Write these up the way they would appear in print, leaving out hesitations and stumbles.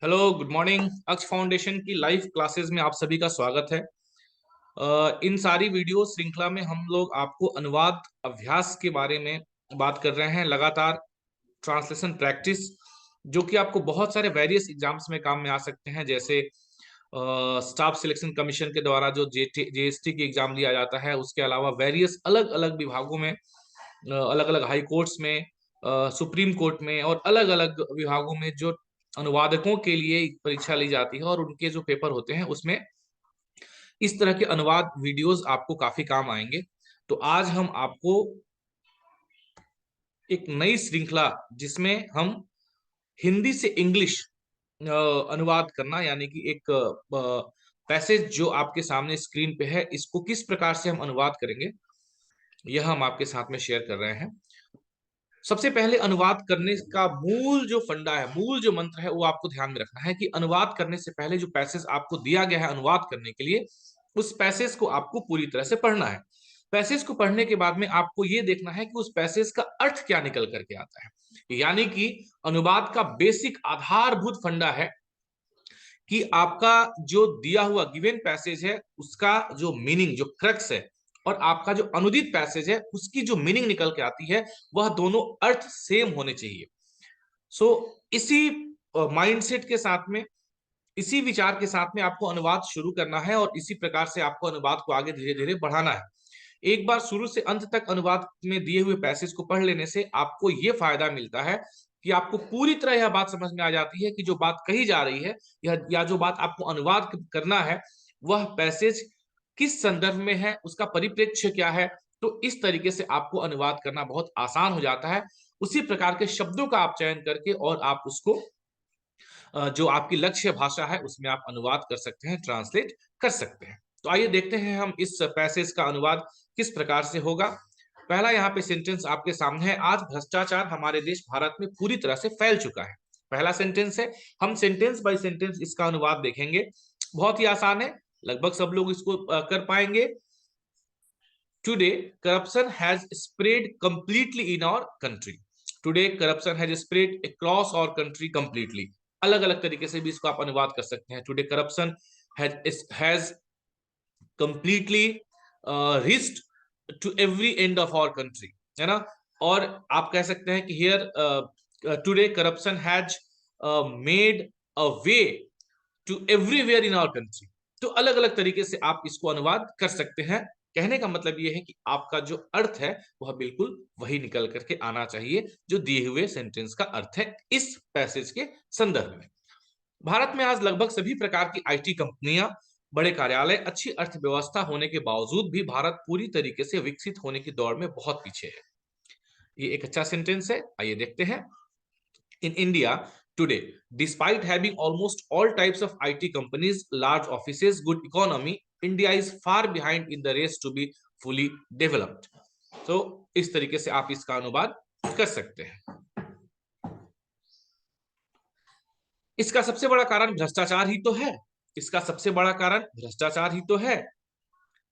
Hello, good morning. अक्ष foundation की live classes में आप सभी का स्वागत है। इन सारी वीडियो श्रृंखला में हम लोग आपको अनुवाद अभ्यास के बारे में बात कर रहे हैं, लगातार ट्रांसलेशन प्रैक्टिस, जो कि आपको बहुत सारे वेरियस एग्जाम्स में काम में आ सकते हैं। जैसे स्टाफ सिलेक्शन कमीशन के द्वारा जो जेएसटी की एग्जाम लिया जाता है, उसके अलावा वेरियस अलग अलग विभागों में, अलग अलग हाई कोर्ट्स में, सुप्रीम कोर्ट में और अलग अलग विभागों में जो अनुवादकों के लिए परीक्षा ली जाती है और उनके जो पेपर होते हैं उसमें इस तरह के अनुवाद वीडियोस आपको काफी काम आएंगे। तो आज हम आपको एक नई श्रृंखला, जिसमें हम हिंदी से इंग्लिश अनुवाद करना, यानी कि एक पैसेज जो आपके सामने स्क्रीन पे है, इसको किस प्रकार से हम अनुवाद करेंगे, यह हम आपके साथ में शेयर कर रहे हैं। सबसे पहले अनुवाद करने का मूल जो फंडा है, मूल जो मंत्र है, वो आपको ध्यान में रखना है कि अनुवाद करने से पहले जो पैसेज आपको दिया गया है अनुवाद करने के लिए, उस पैसेज को आपको पूरी तरह से पढ़ना है। पैसेज को पढ़ने के बाद में आपको ये देखना है कि उस पैसेज का अर्थ क्या निकल करके आता है। यानी कि अनुवाद का बेसिक आधारभूत फंडा है कि आपका जो दिया हुआ गिवन पैसेज है, उसका जो मीनिंग, जो क्रक्स है, और आपका जो अनुदित पैसेज है, उसकी जो मीनिंग निकल के आती है, वह दोनों अर्थ सेम होने चाहिए। सो इसी माइंडसेट के साथ में, इसी विचार के साथ में आपको अनुवाद शुरू करना है और इसी प्रकार से आपको अनुवाद को आगे धीरे धीरे बढ़ाना है। एक बार शुरू से अंत तक अनुवाद में दिए हुए पैसेज को पढ़ लेने से आपको यह फायदा मिलता है कि आपको पूरी तरह यह बात समझ में आ जाती है कि जो बात कही जा रही है या जो बात आपको अनुवाद करना है, वह पैसेज किस संदर्भ में है, उसका परिप्रेक्ष्य क्या है। तो इस तरीके से आपको अनुवाद करना बहुत आसान हो जाता है। उसी प्रकार के शब्दों का आप चयन करके और आप उसको जो आपकी लक्ष्य भाषा है उसमें आप अनुवाद कर सकते हैं, ट्रांसलेट कर सकते हैं। तो आइए देखते हैं हम इस पैसेज का अनुवाद किस प्रकार से होगा। पहला यहाँ पे सेंटेंस आपके सामने है, आज भ्रष्टाचार हमारे देश भारत में पूरी तरह से फैल चुका है। पहला सेंटेंस है। हम सेंटेंस बाय सेंटेंस इसका अनुवाद देखेंगे। बहुत ही आसान है, लगभग सब लोग इसको कर पाएंगे। Today corruption has spread completely in our country. Today corruption has spread across our country completely. अलग अलग तरीके से भी इसको आप अनुवाद कर सकते हैं। Today corruption has completely reached to every end of our country, है ना। और आप कह सकते हैं कि here today corruption has made a way to everywhere in our country. तो अलग अलग तरीके से आप इसको अनुवाद कर सकते हैं। कहने का मतलब यह है कि आपका जो अर्थ है वह बिल्कुल वही निकल करके आना चाहिए जो दिए हुए सेंटेंस का अर्थ है इस पैसेज के संदर्भ में। भारत में आज लगभग सभी प्रकार की आईटी कंपनियां, बड़े कार्यालय, अच्छी अर्थव्यवस्था होने के बावजूद भी भारत पूरी तरीके से विकसित होने की दौड़ में बहुत पीछे है। ये एक अच्छा सेंटेंस है, आइए देखते हैं। In India today, despite having almost all types of IT companies, large offices, good economy, India is far behind in the race to be fully developed. तो इस तरीके से आप इसका अनुवाद कर सकते हैं। इसका सबसे बड़ा कारण भ्रष्टाचार ही तो है। इसका सबसे बड़ा कारण भ्रष्टाचार ही तो है।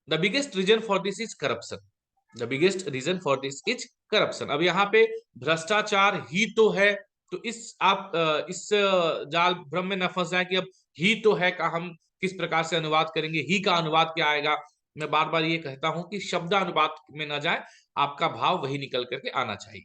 The biggest reason for this is corruption. The biggest reason for this is corruption. अब यहाँ पे भ्रष्टाचार ही तो है, तो इस जाल भ्रम में न फंस जाए कि अब ही तो है का हम किस प्रकार से अनुवाद करेंगे, ही का अनुवाद क्या आएगा। मैं बार बार ये कहता हूं कि शब्द अनुवाद में न जाए, आपका भाव वही निकल करके आना चाहिए।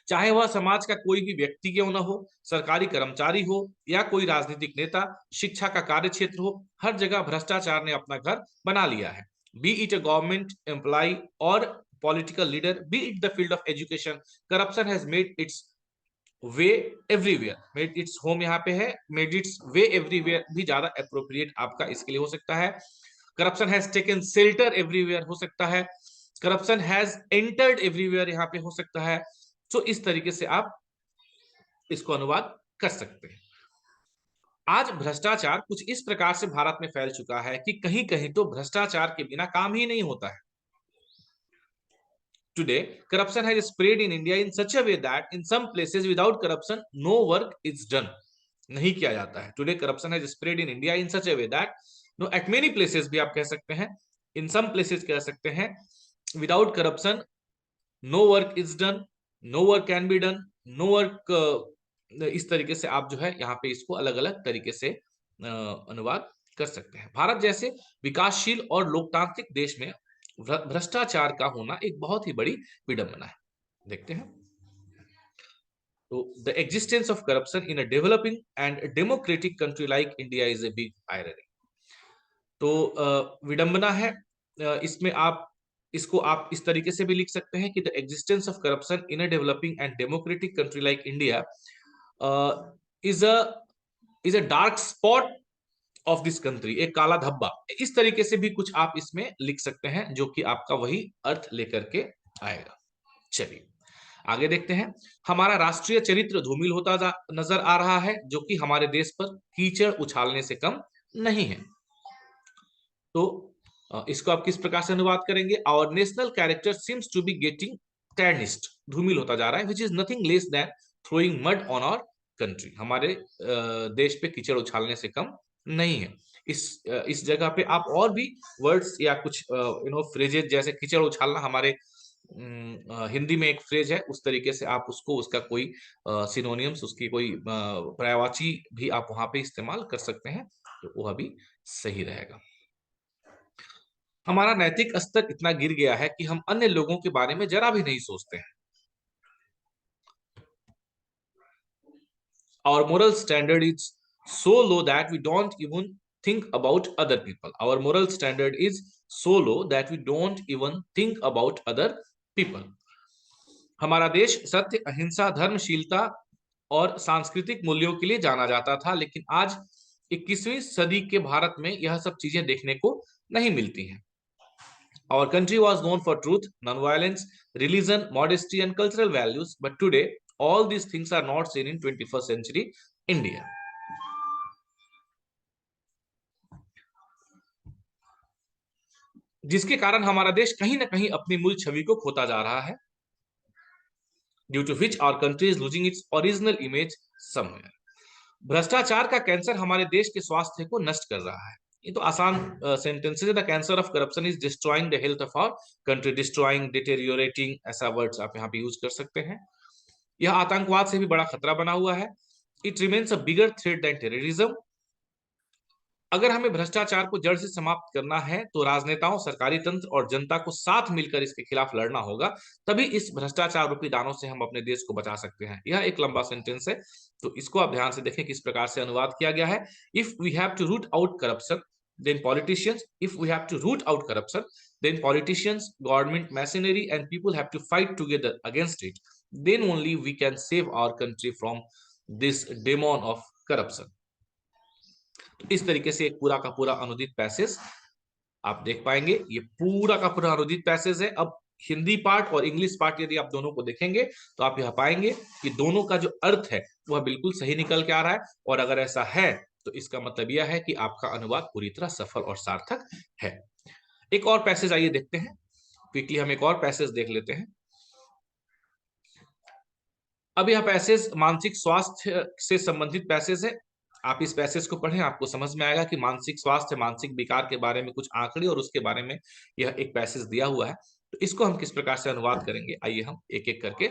चाहे वह समाज का कोई भी व्यक्ति क्यों न हो, सरकारी कर्मचारी हो या कोई राजनीतिक नेता, शिक्षा का कार्य क्षेत्र हो, हर जगह भ्रष्टाचार ने अपना घर बना लिया है। Be it a government employee और political leader, be it the field of education, corruption has made its way everywhere. Made its home यहाँ पे है, मेड इट्स वे एवरीवेयर भी ज्यादा अप्रोप्रिएट आपका इसके लिए हो सकता है। Corruption has taken shelter everywhere हो सकता है। करप्शन हैज एंटर्ड एवरीवेयर यहाँ पे हो सकता है। तो इस तरीके से आप इसको अनुवाद कर सकते हैं। आज भ्रष्टाचार कुछ इस प्रकार से भारत में फैल चुका है कि कहीं कहीं तो भ्रष्टाचार के बिना काम ही नहीं होता है। Today, corruption has spread in India in such a way that in some places without corruption, no work is done. नहीं किया जाता है। Today, corruption has spread in India in such a way that no, at many places भी आप कह सकते हैं, in some places कह सकते हैं, without corruption, no work is done, no work can be done, no work इस तरीके से आप जो है यहाँ पे इसको अलग अलग तरीके से अनुवाद कर सकते हैं। भारत जैसे विकासशील और लोकतांत्रिक देश में भ्रष्टाचार का होना एक बहुत ही बड़ी विडंबना है। देखते हैं, तो the existence of corruption in a developing and democratic country like India is a big irony. तो विडंबना है, इसमें आप इसको आप इस तरीके से भी लिख सकते हैं कि the existence of corruption in a developing and democratic country like India is a dark spot of this country, एक काला धब्बा। इस तरीके से भी कुछ आप इसमें लिख सकते हैं, जो कि आपका वही अर्थ लेकर के आएगा। चलिए आगे देखते हैं। हमारा राष्ट्रीय चरित्र धूमिल होता नजर आ रहा है, जो कि हमारे देश पर कीचड़ उछालने से कम नहीं है। तो इसको आप किस प्रकार से अनुवाद करेंगे? Our national character seems to be getting tarnished, धूमिल होता जा रहा है, which is nothing less than throwing mud on our country. हमारे देश पे कीचड़ उछालने से कम नहीं है। इस जगह पे आप और भी वर्ड्स या कुछ फ्रेजेज, जैसे कीचड़ उछालना हमारे हिंदी में एक फ्रेज है, उस तरीके से आप उसको, उसका कोई सिनोनियम्स, उसकी कोई पर्यायवाची भी आप वहां पे इस्तेमाल कर सकते हैं, तो वह भी सही रहेगा। हमारा नैतिक स्तर इतना गिर गया है कि हम अन्य लोगों के बारे में जरा भी नहीं सोचते हैं। Our moral standard is so low that we don't even think about other people. Our moral standard is so low that we don't even think about other people. हमारा देश सत्य, अहिंसा, धर्मशीलता और सांस्कृतिक मूल्यों के लिए जाना जाता था, लेकिन आज 21वीं सदी के भारत में यह सब चीजें देखने को नहीं मिलती हैं। Our country was known for truth, non-violence, religion, modesty, and cultural values. But today, all these things are not seen in 21st century India. जिसके कारण हमारा देश कहीं ना कहीं अपनी मूल छवि को खोता जा रहा है, due to which our country is losing its original image somewhere. भ्रष्टाचार का कैंसर हमारे देश के स्वास्थ्य को नष्ट कर रहा है। ये तो आसान सेंटेंसेस है। The cancer of corruption is destroying the health of our country, destroying, deteriorating, ऐसा वर्ड्स आप यहाँ पे यूज कर सकते हैं। यह आतंकवाद से भी बड़ा खतरा बना हुआ है। It remains a bigger threat than terrorism. अगर हमें भ्रष्टाचार को जड़ से समाप्त करना है, तो राजनेताओं, सरकारी तंत्र और जनता को साथ मिलकर इसके खिलाफ लड़ना होगा। तभी इस भ्रष्टाचार रूपी दानों से हम अपने देश को बचा सकते हैं। यह एक लंबा सेंटेंस है, तो इसको आप ध्यान से देखें किस प्रकार से अनुवाद किया गया है। If we have to root out corruption, then politicians, if we have to root out corruption, then politicians, government machinery and people have to fight together against it. Then only we can save our country from this demon of corruption. तो इस तरीके से एक पूरा का पूरा अनुदित passage आप देख पाएंगे। ये पूरा का पूरा अनुदित पैसेज है। अब हिंदी पार्ट और इंग्लिश पार्ट यदि आप दोनों को देखेंगे, तो आप यह पाएंगे कि दोनों का जो अर्थ है वह बिल्कुल सही निकल के आ रहा है। और अगर ऐसा है, तो इसका मतलब यह है कि आपका अनुवाद पूरी तरह सफल और सार्थक है। एक और पैसेज आइए देखते हैं। क्विकली हम एक और पैसेज देख लेते हैं। अब यह पैसेज मानसिक स्वास्थ्य से संबंधित पैसेज है। आप इस पैसेज को पढ़ें, आपको समझ में आएगा कि मानसिक स्वास्थ्य, मानसिक विकार के बारे में कुछ आंकड़े और उसके बारे में यह एक पैसेज दिया हुआ है। तो इसको हम किस प्रकार से अनुवाद करेंगे, आइए हम एक एक करके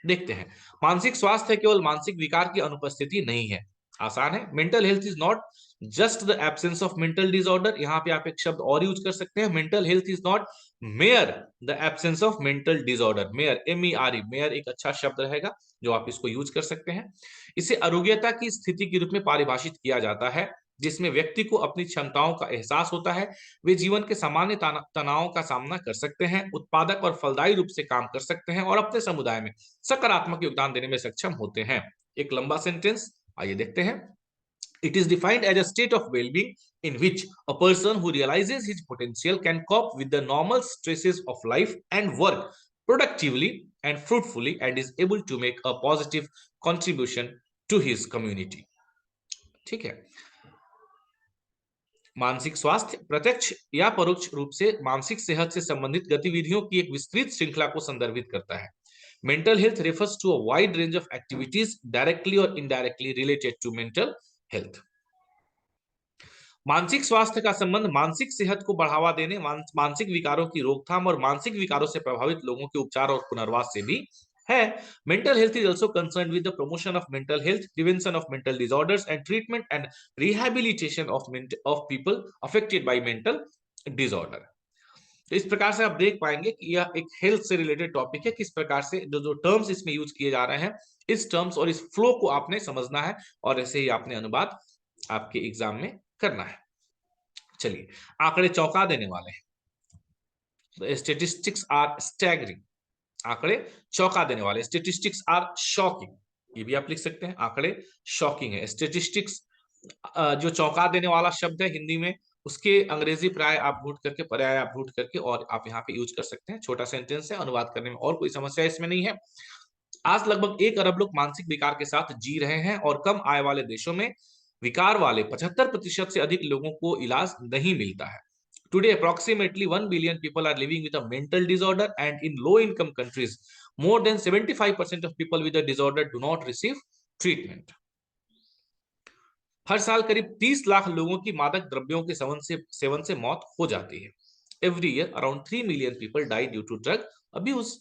देखते हैं। मानसिक स्वास्थ्य केवल मानसिक विकार की अनुपस्थिति नहीं है। आसान है। Mental health is not just the absence of mental disorder. यहाँ पे आप एक शब्द और यूज कर सकते हैं। Mental health is not mayor the absence of mental disorder. Mayor, MERE, mayor एक अच्छा शब्द रहेगा जो आप इसको यूज कर सकते हैं। इसे अरोग्यता की स्थिति के रूप में परिभाषित किया जाता है, जिसमें व्यक्ति को अपनी क्षमताओं का एहसास होता है, वे जीवन के सामान्य तनावों का सामना कर सकते हैं, उत्पादक और फलदायी रूप से काम कर सकते हैं और अपने समुदाय में सकारात्मक योगदान देने में सक्षम होते हैं। एक लंबा सेंटेंस, आइए देखते हैं। It is defined as a state of well-being in which a person who realizes his potential can cope with the normal stresses of life and work productively and fruitfully and is able to make a positive contribution to his community. ठीक है। मानसिक स्वास्थ्य प्रत्यक्ष या परोक्ष रूप से मानसिक सेहत से संबंधित गतिविधियों की एक विस्तृत श्रृंखला को संदर्भित करता है। Mental health refers to a wide range of activities directly or indirectly related to mental health. मानसिक स्वास्थ्य का संबंध मानसिक सेहत को बढ़ावा देने, मानसिक विकारों की रोकथाम और मानसिक विकारों से प्रभावित लोगों के उपचार और पुनर्वास से भी है। Mental health is also concern with the promotion of mental health, prevention of mental disorders and treatment and rehabilitation of people affected by mental disorder. तो इस प्रकार से आप देख पाएंगे कि यह एक हेल्थ से रिलेटेड टॉपिक है, किस प्रकार से जो जो टर्म्स इसमें यूज किए जा रहे हैं, इस टर्म्स और इस फ्लो को आपने समझना है और ऐसे ही आपने अनुवाद आपके एग्जाम में करना है। चलिए, आंकड़े चौंका देने वाले हैं। स्टेटिस्टिक्स आर स्टैगरिंग, आंकड़े चौंका देने वाले। स्टेटिस्टिक्स आर शॉकिंग, ये भी आप लिख सकते हैं, आंकड़े शॉकिंग है। स्टेटिस्टिक्स जो चौंका देने वाला शब्द है हिंदी में, उसके अंग्रेजी पर्याय आप ढूंढ करके, पर्याय आप ढूंढ करके और आप यहाँ पे यूज कर सकते हैं। छोटा सेंटेंस है, अनुवाद करने में और कोई समस्या इसमें नहीं है। आज लगभग 1 अरब लोग मानसिक विकार के साथ जी रहे हैं और कम आय वाले देशों में विकार वाले 75% से अधिक लोगों को इलाज नहीं मिलता है। Today, approximately 1 billion people are living with a mental disorder, and in low income countries, more than 75% of people with the disorder do not receive treatment. हर साल करीब 30 लाख लोगों की मादक द्रव्यों के सेवन से मौत हो जाती है। Every year, around 3 million people die due to drug abuse.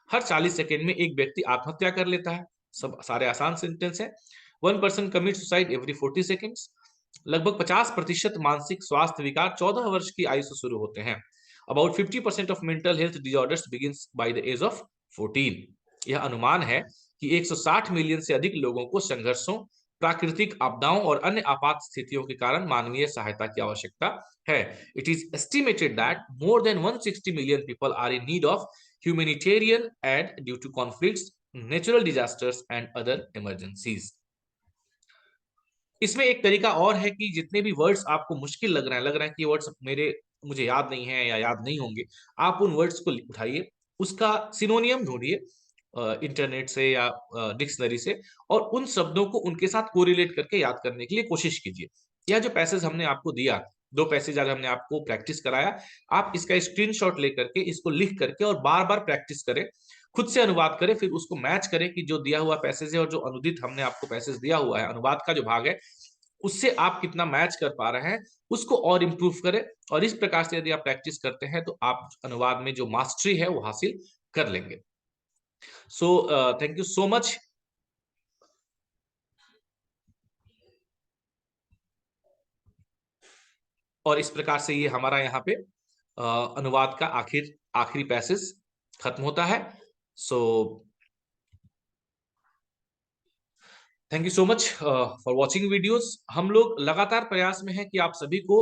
Her 40 second में एक व्यक्ति आत्महत्या कर लेता है। सब सारे आसान सेंटेंस है। 1 person commits suicide every 40 seconds. लगभग 50% मानसिक स्वास्थ्य विकार 14 वर्ष की आयु से शुरू होते हैं। About 50% of mental health disorders begins by the age of 14. यह अनुमान है कि 160 मिलियन से अधिक लोगों को संघर्षों, प्राकृतिक आपदाओं और अन्य आपात स्थितियों के कारण मानवीय सहायता की आवश्यकता है। It is estimated that more than 160 million people are in need of humanitarian aid due to conflicts, natural disasters and other emergencies. इसमें एक तरीका और है कि जितने भी वर्ड्स आपको मुश्किल लग रहा है कि वर्ड्स मुझे याद नहीं है या याद नहीं होंगे, आप उन वर्ड्स को उठाइए, उसका सिनोनियम ढूंढिए इंटरनेट से या डिक्शनरी से, और उन शब्दों को उनके साथ कोरिलेट करके याद करने के लिए कोशिश कीजिए। यह जो पैसेज हमने आपको दिया, 2 पैसेज आज हमने आपको प्रैक्टिस कराया, आप इसका स्क्रीनशॉट लेकर के इसको लिख करके और बार बार प्रैक्टिस करें, खुद से अनुवाद करें, फिर उसको मैच करें कि जो दिया हुआ पैसेज है और जो अनुदित हमने आपको पैसेज दिया हुआ है, अनुवाद का जो भाग है, उससे आप कितना मैच कर पा रहे हैं, उसको और इंप्रूव करें। और इस प्रकार से यदि आप प्रैक्टिस करते हैं तो आप अनुवाद में जो मास्टरी है वो हासिल कर लेंगे। So thank you so much. और इस प्रकार से ये हमारा यहाँ पे अनुवाद का आखिरी पैसेज खत्म होता है। So thank you so much for watching videos. हम लोग लगातार प्रयास में हैं कि आप सभी को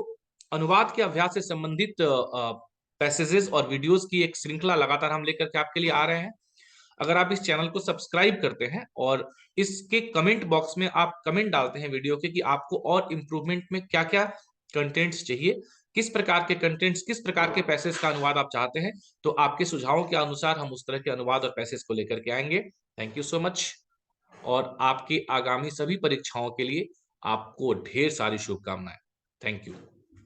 अनुवाद के अभ्यास से संबंधित पैसेजेस और वीडियोस की एक श्रृंखला लगातार हम लेकर के आपके लिए आ रहे हैं। अगर आप इस चैनल को सब्सक्राइब करते हैं और इसके कमेंट बॉक्स में आप कमेंट डालते हैं वीडियो के कि आपको और इम्प्रूवमेंट में क्या क्या कंटेंट्स चाहिए, किस प्रकार के कंटेंट्स, किस प्रकार के पैसेज का अनुवाद आप चाहते हैं, तो आपके सुझावों के अनुसार हम उस तरह के अनुवाद और पैसेज को लेकर के आएंगे। Thank you so much. और आपकी आगामी सभी परीक्षाओं के लिए आपको ढेर सारी शुभकामनाएं। Thank you.